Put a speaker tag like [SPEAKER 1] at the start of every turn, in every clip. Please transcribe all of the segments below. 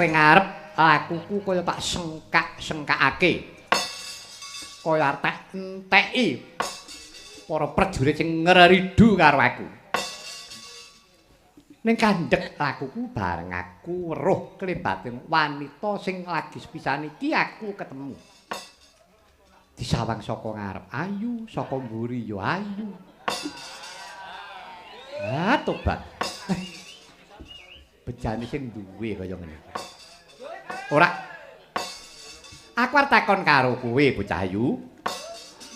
[SPEAKER 1] kowe ngarep lakuku kaya tak sengkakake. Kaya arep enteki para prajurit sing ngreridu karo aku. Ning kandhek lakuku bareng aku weruh klebating wanita sing lagi sepisan iki aku ketemu. Disawang saka ngarep ayu, saka mburi ya ayu. Ah, tobat. Bejane sing duwe kaya ngene. Ora. Aku arep takon karo kowe, bocah ayu.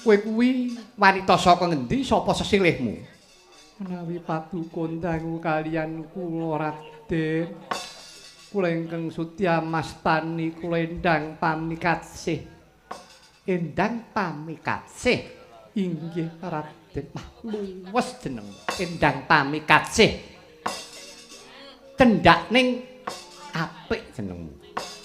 [SPEAKER 1] Kowe kuwi wanita saka ngendi, sapa sesilihmu? Menawi padukondangku kalian kula Raden. Kula ingkang Sutya Mastani kula endang pamikatsih. Endang pamikatsih. Inggih Raden. Luwes jeneng. Endang pamikatsih. Cendak ning apik jenengmu.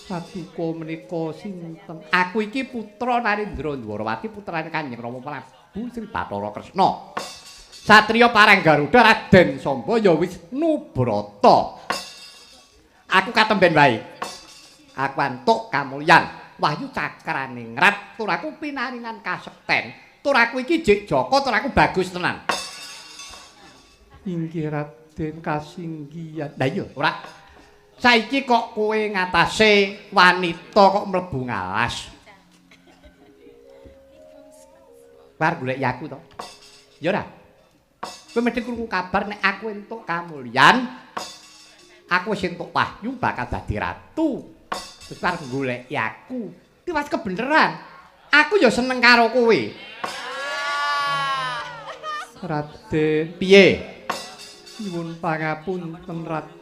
[SPEAKER 1] Paduka menika sinten? Aku iki putra Narendra Dwarawati putrane Kanjeng Rama Prabu Sri Bathara Kresna. Satriya Parang Garuda Raden Samba ya wis nubrata. Aku katemben wae. Aku antuk kamulyan wahyu cakrane ngrat tur aku pinaringan kasekten. Tur aku iki jek Joko tur aku bagus tenan. Inggih Raden kasinggihan. Lah iya ora. Saiki kok kowe ngatasé wanita kok mlebu ngalas. Bar golek yaku to. Ya ora. Kowe mesti krungu kabar nek aku entuk kamulyan. Aku wis entuk wahyu bakal dadi ratu. Terus bar golek yaku. Iki wis kebeneran. Aku ya seneng karo kowe. Raden, piye? Nyuwun pangapunten Raden.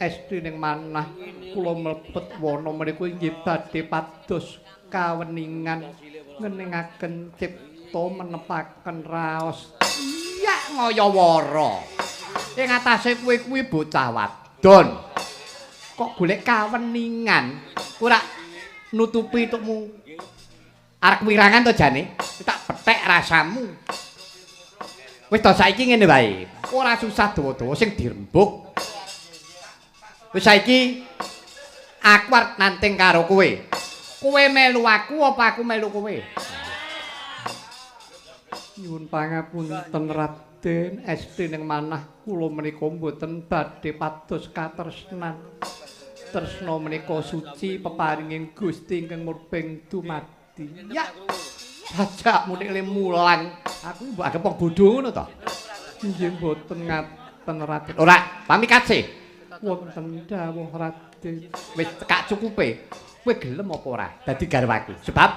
[SPEAKER 1] Esti ning manah kula mlebet wana menika inggih badhe pados kaweningan ngeningaken cipta menepaken raos iya ngaya wara ing atase kowe kuwi bocah wadon kok golek kaweningan ora nutupi tukmu arep wirangan to jane tak petek rasamu wis to saiki ngene wae ora susah dawa-dawa sing dirembug. Wis saiki aku arep nanting karo kowe. Kowe melu aku apa aku melu kowe? Nyuwun pangapunten Raden, esti ning manah kula menika mboten badhe pados katresnan. Tresna menika suci peparinging Gusti ingkang murbeng dumadi. Ya. Sajak munik le mulang. Aku mbok anggap wong bodho ngono to. Nggih mboten ngaten Raden. Ora, pamikatsih. Wonten dawuh Raden wis tekak cukupe kowe gelem apa ora dadi garwaku sebab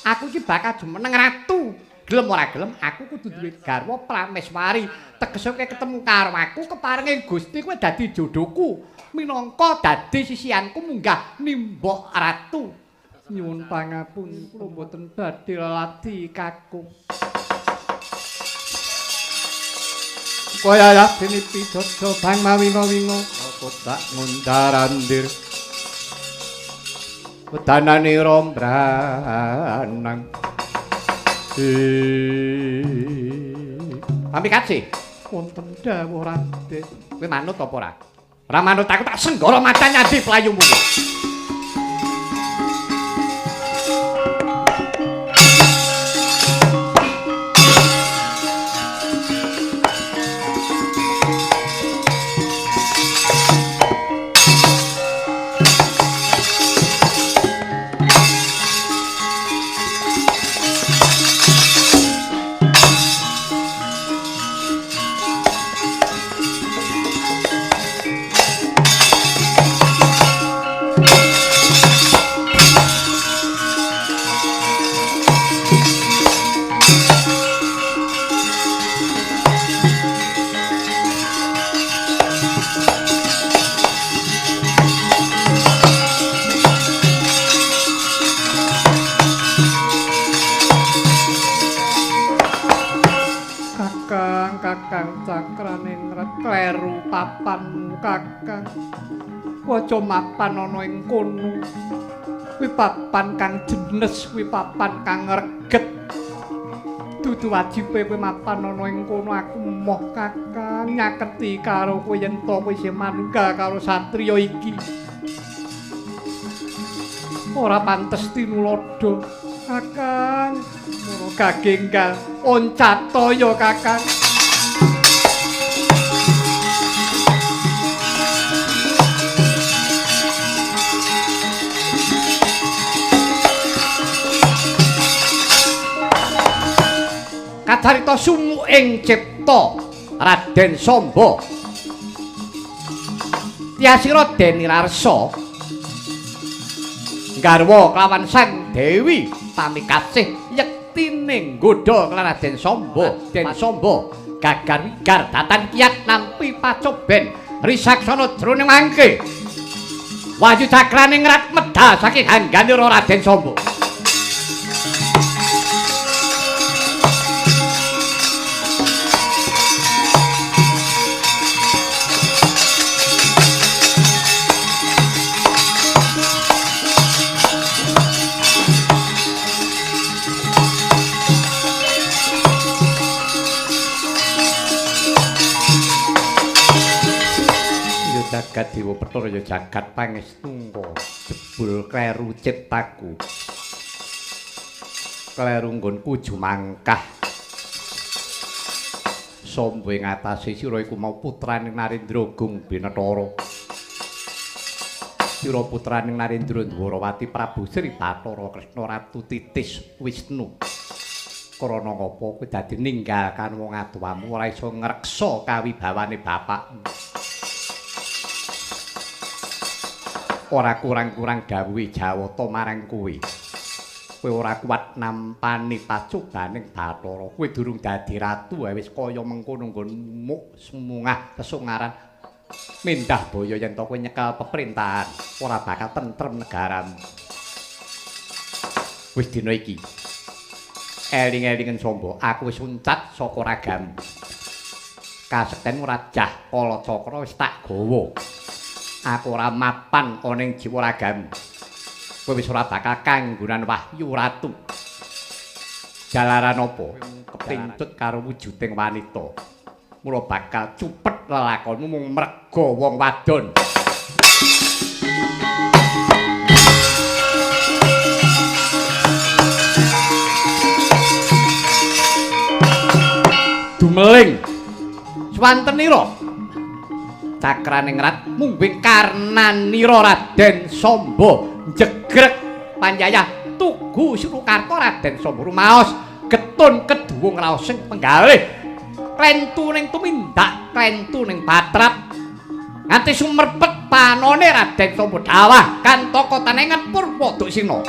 [SPEAKER 1] aku iki bakal jumeneng ratu gelem ora gelem aku kudu duwe garwa prameswari tegese kowe ketemu karo aku keparenge Gusti kowe dadi jodohku minangka dadi sisianku munggah nimbok ratu nyuwun pangapunten kula mboten badhe lati kakung kaya ya dene pidodho bang mawinga-winga tak ngundarandir wedanane rombranang pamikatsih wonten dawuh Raden kowe manut apa ora ora manut aku tak senggara macan nyadi playumu aja mapan ana ing kono. Kuwi papan kang jenes, kuwi papan kang reget. Dudu wajibe kowe mapan ana ing kono aku moh Kakang nyaketi karo kowe yen to kowe isih manunggal karo satriya iki. ora pantes tinulodo. Kakang, mula gagenggal oncatoya Kakang. Kacarita sumuing cipta Raden Samba Tyasira Deni Rarsa garwa kelawan Sang Dewi pamikasih yektining nggodha kelawan Raden Samba gagar wigar datan kiyat nampi pacoben risaksana jroning mangke wahyu cakraning rat medal saking hangganira Raden Samba. Jagat Dewa Bathara ya jagat pangestungka jebul kleru ciptaku kleru nggonku jumangkah Samba ing atase sira iku mau putraning Narendra Gung Binathara sira putraning Narendra Dwarawati Prabu Sri Bathara Kresna Ratu Titis Wisnu krana ngapa kowe dadi ninggalkan wong adowamu ora iso ngreksa kawibawane bapakmu. Ora kurang-kurang dawuhe Jawata marang kowe. Kowe ora kuat nampani pacobaning Bathara. Kowe durung dadi ratu wis kaya mengkono nggonmu semungah kesungaran. Mindah boyo yen to kowe nyekel peperintahan, ora bakal tentrem negaramu. Wis dina iki. Eling-elingen Samba, aku wis uncat saka ragamu. Kasektenmu Rajah Kalacakra wis tak gawa. Aku ora mapan ana ing jiwa ragamu. Kowe wis ora bakal kanggonan wahyu ratu. Jalaran apa? Kepincut karo wujuding wanita. Mula bakal cupet lelakonmu mung merga wong wadon. Dumeling swantenira cakraning rat mungging karnanira Raden Samba jegrek panjayah tugu Surukarta Raden Samba rumaos getun keduwung raosing penggalih klentuning tumindak klentuning patrap nganti sumerpet panone Raden Samba dawah kantaka tanengan Purwa Duksina.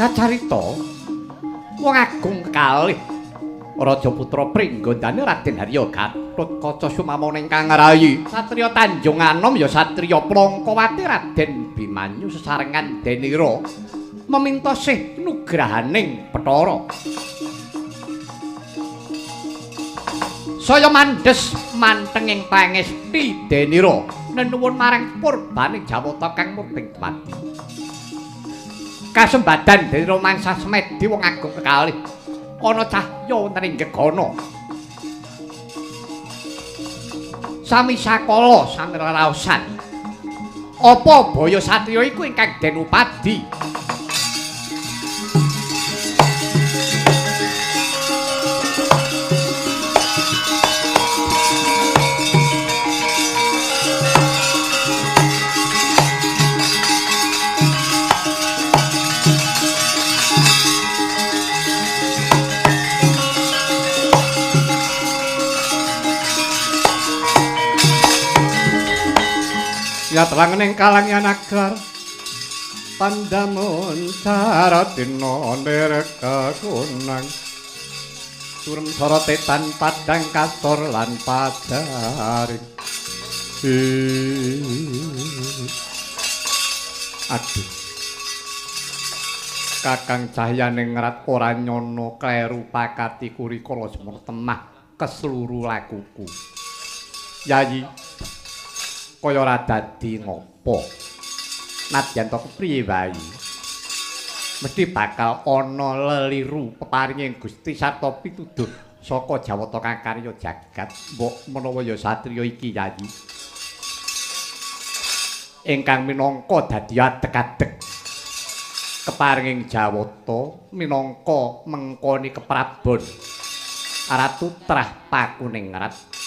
[SPEAKER 1] kacarita wong agung kekalih Raja Putra Pringgondane Raden Harya Gatotkaca Sumamana ingkang rayi satriya Tanjung Anom ya satriya Prangkawati Raden Bimanyu sesarengan denira meminta sih nugrahaning Bathara saya mandes manteng ing pangesti denira nenuwun marang purbane Jawata kang murting mati kasembadan denira mangsa semedi wong agung kekalih ana cahya wonten gegana sami sakala sami raraosan apa baya satriya iku ingkang den upadi ya telangening kalangyan agar pandamun saradina nirka kunang turem sorotetan padang kastor lan padaring aduh kakang cahyaning ngrat ora nyono kleru pakati kurikala semurtemah keseluruh lakuku yayi kaya ora dadi ngopo nadyan to kepriye wae mesti bakal ana leliru peparinging Gusti sarta pituduh saka Jawata kang karya jagat mbok menawa ya satriya iki yayi ingkang minangka dadi adeg-adeg keparinging Jawata minangka mengkoni keprabon Ratu Trah Pakuning Rat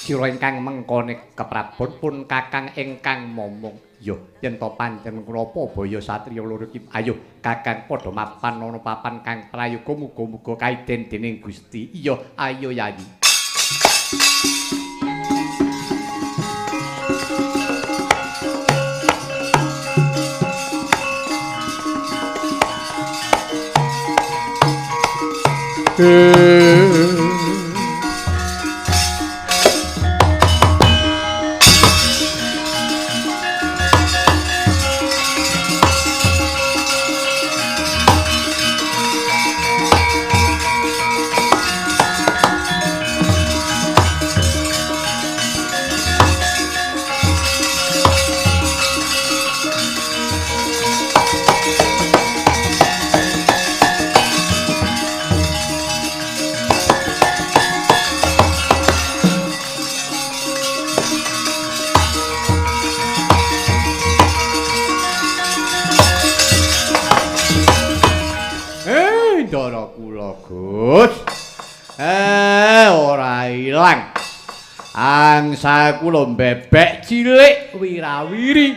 [SPEAKER 1] sira ingkang mengkone keprabon pun kakang ingkang momong yo yen to pancen menapa baya satriya loro iki ayo kakang padha mapan ana papan kang prayoga muga-muga kaiden dening Gusti iya ayo yayi Ndara kula Gus ora ilang angsa kula bebek cilik wirawiri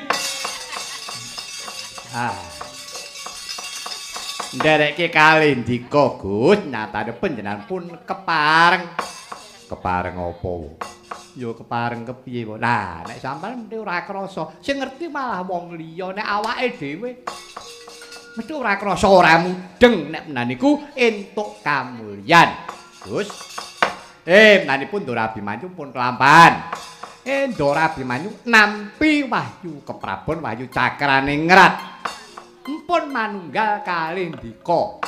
[SPEAKER 1] nderekke kalih ndika Gus nyatane panjenengan pun kepareng apa ya kepareng kepiye kok nah nek sampean mesti ora krasa sing ngerti malah wong liya nek awake dhewe mesti ora krasa ora mudeng nek menaniku entuk kamulyan Gus menanipun Ndara Abimanyu pun kelampahan Ndara Abimanyu nampi wahyu keprabon wahyu cakrane ngrat empun manunggal kalih ndika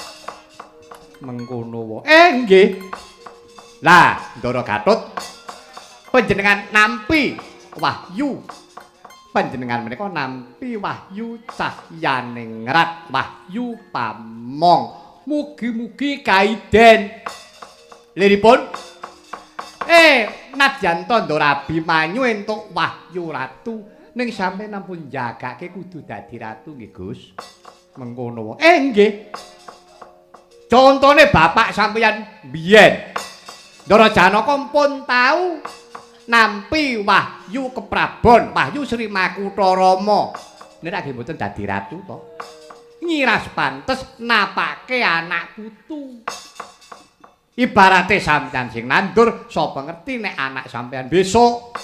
[SPEAKER 1] mengkono nggih lah Ndara Gatut panjenengan nampi wahyu panjenengan menika nampi wahyu cahyaning ngrat wahyu pamong mugi-mugi kaiden liripun nadyan Ndara Abimanyu entuk wahyu ratu ning sampeyan ampun jagake kudu dadi ratu nggih Gus mengkono nggih contone bapak sampeyan biyen Ndara Janaka pun tau nampi wahyu keprabon wahyu Sri Makutha Rama nek nggih mboten dadi ratu to ngiras pantes napake anak putu ibarate sampeyan sing nandur sapa ngerti nek anak sampeyan besok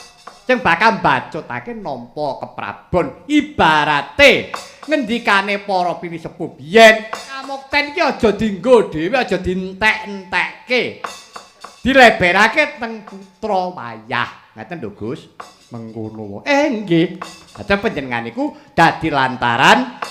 [SPEAKER 1] sing bakal mbacutake nampa keprabon ibarate ngendikane para pinisepuh biyen mokten iki aja dienggo dhewe, aja dientek-entekke. Dileberake teng putra wayah. Ngaten lho, Gus. Mengkono. Nggih. Dadi panjenengan iku dadi lantaran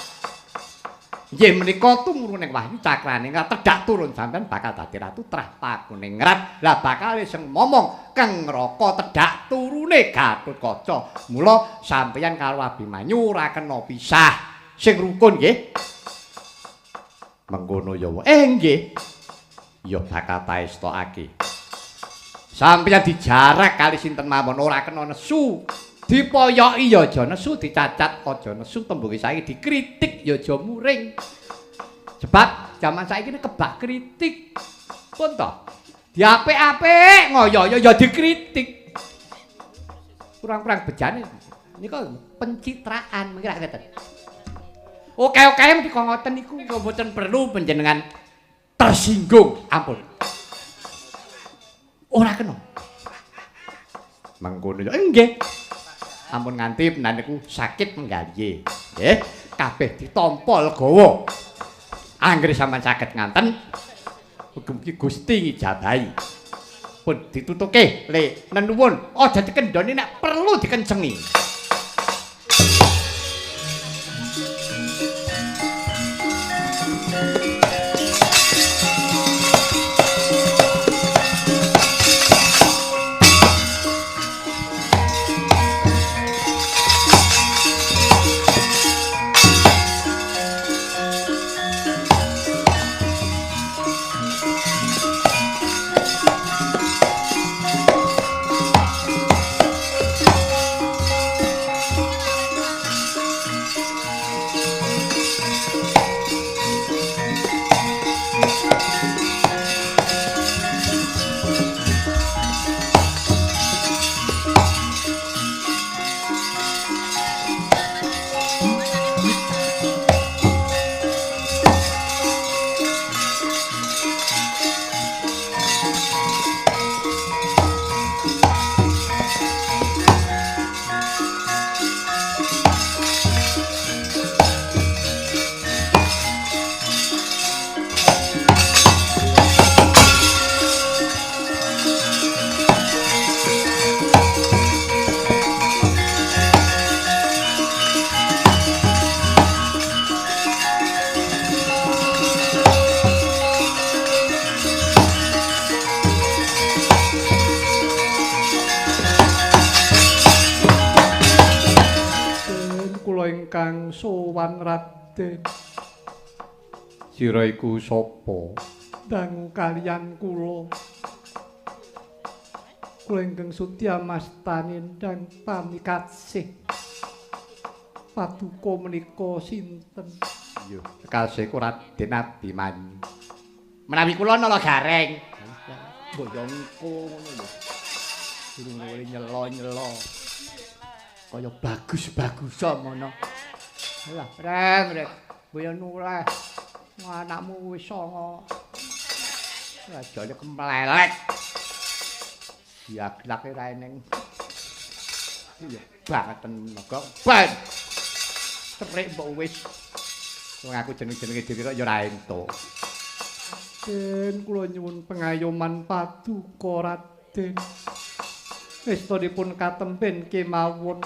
[SPEAKER 1] nggih menika tumurune Wahyu cakrane tedak turun sampean bakal dadi ratu trah Pakuningrat. Lah bakal sing momong Kang Ngraka tedak turune Gatotkaca. Mula sampeyan karo Abimanyu ora kena pisah. Sing rukun nggih. Mengkono ya. Nggih. Ya bakal taestokake. Sampeyan dijarak kali sinten mawon ora kena nesu. Dipoyoki ya aja nesu, dicacat aja nesu, tembunge saiki dikritik ya aja muring. Sebab zaman saiki ini kebak kritik. Pun to. Diapik-apik ngoyo ya dikritik. Kurang-kurang bejane nika pencitraan mengki ra ngeten. Oke-oke menika ngoten niku mboten perlu panjenengan tersinggung, ampun. Ora kena. Mangkono ya nggih. Ampun nganti niku sakit menggalih. Nggih, kabeh ditampa legawa. Anggere sampean saged nganten, mugi Gusti ngijabahi. Pun ditutuke le nenuwun, aja dikendhoni nek perlu dikencengi. Sowan Raden. Sira iku sapa? Dangu kaliyan kula. Kula ingkang Sutya Mastani ndang pamikatsih. Paduka menika sinten? Yo, kalih Raden Abimanyu. Menawi kula nala gareng. Boyongku ngono lho. Durung nyelo-nyelo. Kaya bagus-bagusan ngono. Lah, Rek, boyo nuleh. Anakmu wis songo. Rajane kemlelet. Diaglake ra eneng. Iya, banget kok. Ben. Cerik mbok wis. Wong aku jeneng-jenenge dhewe kok ya ora entuk. Den kula nyuwun pengayoman paduka Raden. Estunipun katemben kemawon.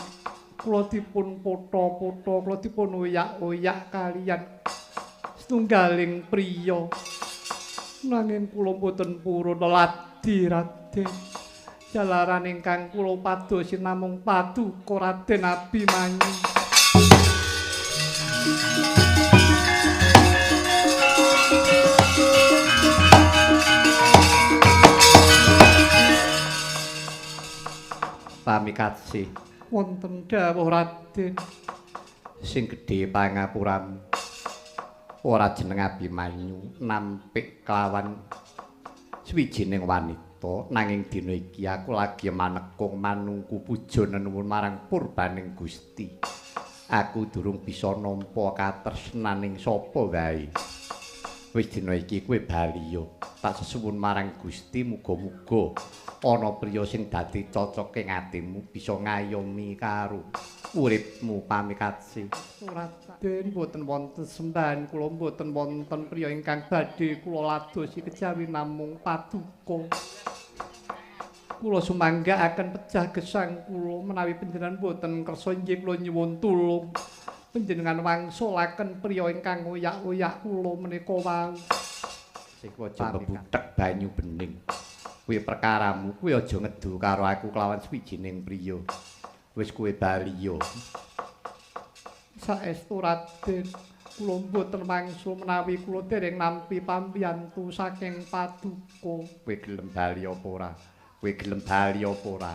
[SPEAKER 1] Kula dipun potho-potho, kula dipun oyak-oyak kaliyan setunggaling priya. Nanging kula boten purun ladi Raden. Jalaran ingkang kula padosi namung paduka Raden Abimanyu. Pamikatsih. Wonten dawuh Raden sing gedhe pangapuramu ora jeneng Abimanyu nampik kelawan swijining wanita nanging dina iki aku lagi manekung manungku puja nenuwun marang purbaning Gusti aku durung bisa nampa katresnaning sapa wae wis dina iki kowe bali yo tak sesuwun marang Gusti muga-muga ana priya sing dadi cocoke atimu bisa ngayomi karo uripmu pamikatsi. Raden boten wonten sembahan kula boten wonten priya ingkang badhe kula ladosi kejawi namung paduka. Kula sumanggaaken pecah gesang kula menawi panjenengan boten kersa inggih kula nyuwun tulung. Panjenengan wangsulaken priya ingkang oyak-oyak kula menika wau. Sing aja mbuthek banyu bening. Kuwi perkaramu, kuwi aja ngedu karo aku kelawan swijining priya. Wis kowe baliya. Saestu Raden, kula mboten wangsul menawi kula dereng nampi pambiyantu saking paduka. Kowe gelem bali apa ora? Kowe gelem bali apa ora?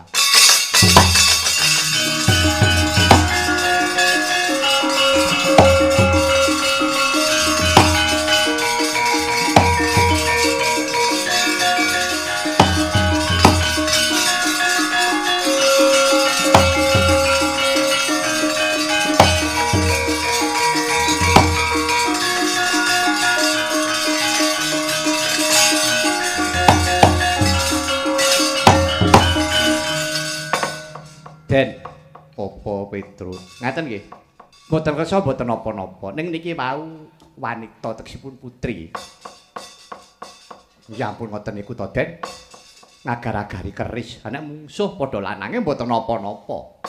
[SPEAKER 1] Den, apa Petrus? Ngaten nggih. Mboten kersa mboten napa-napa. Ning niki wau wanita teksipun putri. Ya ampun ngoten niku to, Den. Ngagar-agari keris. Anak mungsuh padha lanange mboten napa-napa.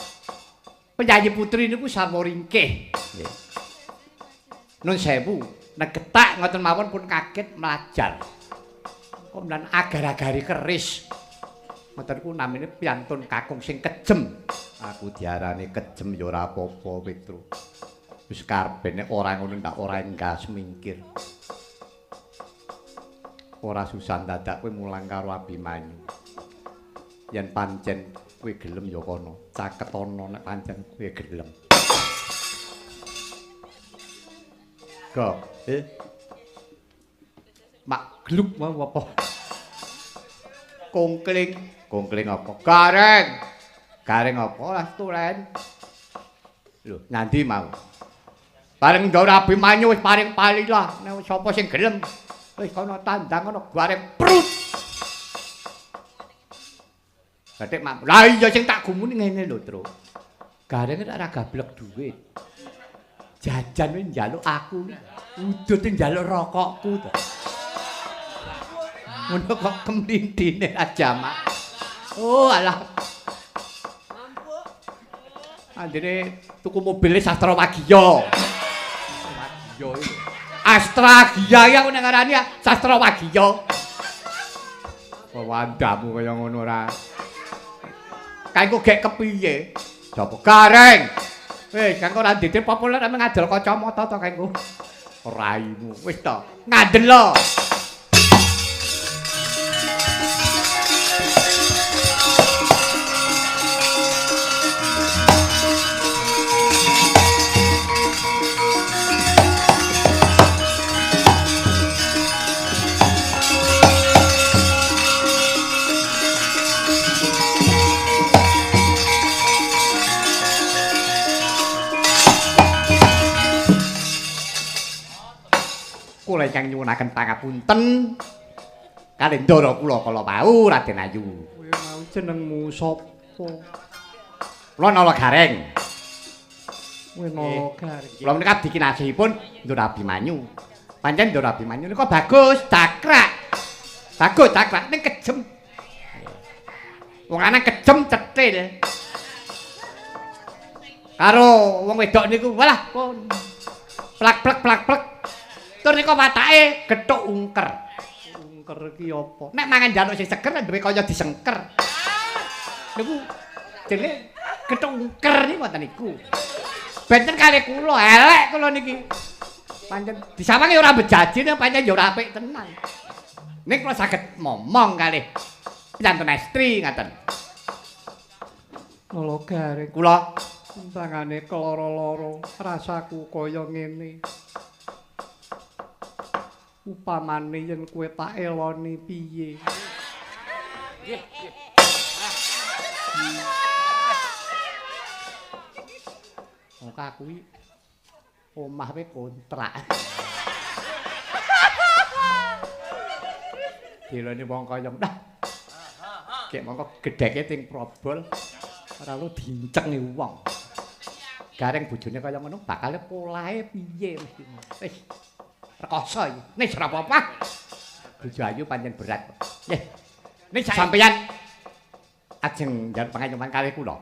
[SPEAKER 1] Penyanyi putri niku sarwa ringkih. Nggih. Nun sewu, nek getak ngoten mawon pun kaget melajar. Kemudian agar-agari keris. Ngoten ku namine piantun kakung sing kejem. Aku diarani kejem ya ora apa-apa, Petrus. Wis karepene ora ngono ndak ora enggas mingkir. Ora susah dadak kowe mulang karo Abimanyu. Yen pancen kowe gelem ya kono, caket ana nek pancen kowe gelem. Kok, mak gluk mau apa? Kongkling apa? Gareng apa? Lah tulen. Lho, nandi mau. Bareng ndoro Abimanyu wis paring pali lah. Nek sapa sing gelem wis kono tandang kono gareng prut. Gathik mak. Lah iya sing tak gumuni ngene lho, Tru. Gareng ora gablek dhuwit. Jajan wis njaluk aku. Udut njaluk rokokku to. Ngono kok kemlintine aja mak. Oh alah. Andene tuku mobil Sastra Wagiya. Wagiya iki. Astragia ya aku nek ngarani Sastra Wagiya. Wandamu kaya ngono ora. Kaengku gek kepiye? Sapa gareng? Kanggo ora ndite populer emang ngadol kacamata to kaengku. Raimu wis to. Ngandel lo. Kula ingkang nyuwunaken pangapunten kalih ndara kula kala wau Raden Ayu. Kowe mau jenengmu sapa? Kula Nala Gareng. Kowe Nala Gareng. Kula menika dikinasihipun Ndara Abimanyu. Pancen Ndara Abimanyu nika bagus, dakrak. Bagus dakrak ning kejem. Wong lanang kejem cetil. Karo wong wedok niku walah pun plak-plek. Tur nika watake gethuk ungker. Ungker iki apa? Nek mangan njaluk sing seger duwe kaya disengker. Niku jenenge gethuk ungker niku ngoten niku. Benten kalih kula, elek kula niki. Pancen disawangi ora bejaji nek pancen ya ora apik tenan. Nek kula saged momong kalih piantun estri ngaten. Nala Gareng kula tangane keloro-loro rasaku kaya ngene. Upamane yen kowe tak eloni piye? Muka kuwi omah we kontrak. Dilone wong kaya dah. Kek mongko gedheke ting probol ora lu dincengi wong. Gareng bojone kaya ngono bakal polahe piye mesti. Wis rekoso iki. Nis ora apa-apa. Bojo ayu pancen berat. Nggih. Nis sampeyan ajeng njaluk pangayoman kalih kula.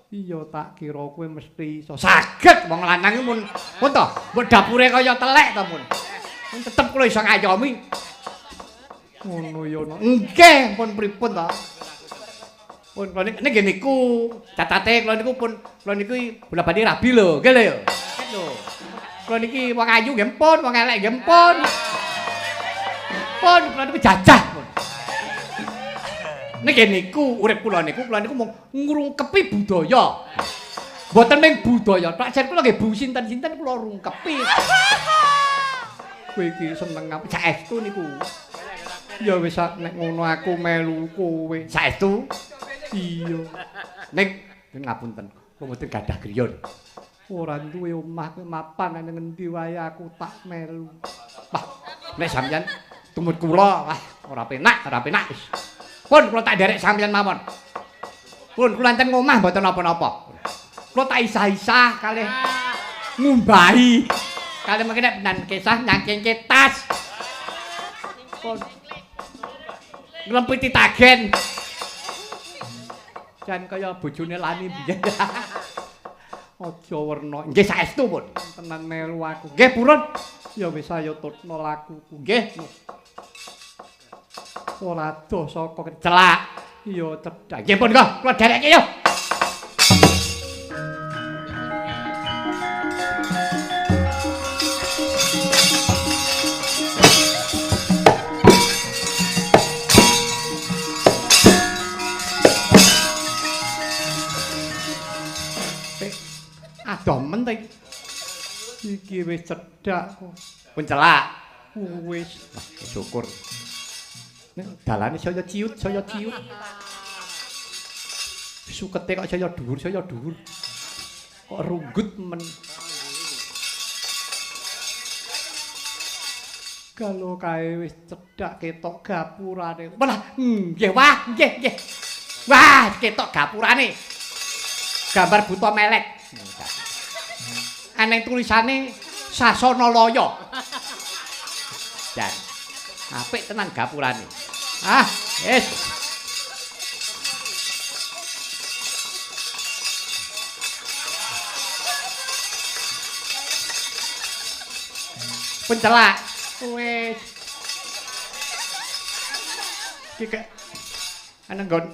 [SPEAKER 1] Iya tak kira kowe mesti iso saged wong lanang mun to, mbok dapure kaya telek to mun. Mun tetep kula iso ngayomi. Ngono ya. Nggih, pun pripun to? Pun kula niki niku catate kula niku pun kula niki bola-bali rabi lho, nggih lho. Lho. Kula niki wong ayu nggih pun, wong elek nggih pun. Pun kula niku jajah pun. Niki niku urip kula niku mung ngrungkepi budaya. Mboten mung budaya, tok jen kula nggih bu sinten-sinten kula rungkepi. Kowe iki seneng apa saestu niku. Ya wis nek ngono aku melu kowe. Saestu? Iya. Ning ngapunten, kula mboten gadah griya. Ora duwe omah kowe mapan nang ngendi wae aku tak melu. Wah, nek sampeyan tumut kula, wah ora penak wis. Pun kula tak derek sampeyan mawon. Pun kula enten ngomah mboten napa-napa. Kula tak isah-isah kalih ngumbahi. Kalih mengkene penan kisah nyangking tas. Pun nglempiti tagen. Jan kaya bojone Lani biyen. Aja werna. Nggih saestu pun. Tenan melu aku. Nggih purun. Ya wis ayo tutno lakuku. Nggih. Ora doh saka kecelak. Iya cedhak. Nggih pun kok kula derekke yo. Adomen ta iki wis cedhak kok. Pencelak. Wis syukur. Nek dalane saya ciut. Sukete kok saya dhuwur. Kok runggut men. Kalau kae wis cedhak ketok gapurane. Malah nggih nggih. Wah, ketok gapurane. Gambar buta melek. Aneng tulisane Sasana Laya. Dan apik tenan gapurane. Ah, wis. Pencelak. Wis. Iki kok ana nggon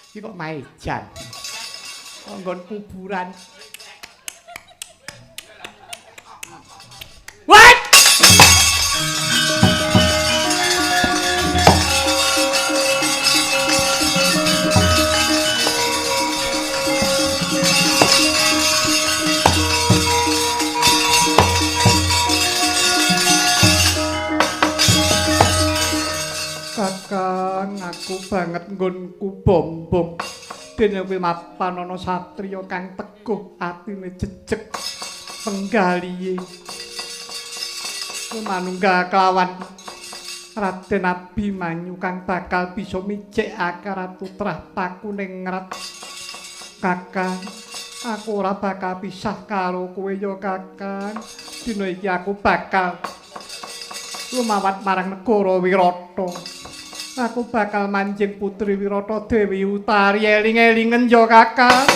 [SPEAKER 1] iki kok maejan. Kok nggon kuburan. What? Kakang aku banget nggonku bom-bom. Dene kowe mapan ana satriya kang teguh atine jejeg penggalihe. Manunggal kelawan Raden Abimanyu kang bakal bisa mijek akar tutrah pakuning ngrat. Kakang, aku ora bakal pisah karo kowe ya Kakang. Dina iki aku bakal lumawat marang negara Wirata. Aku bakal manjing putri Wirata Dewi Utari eling-elingen ya Kakang.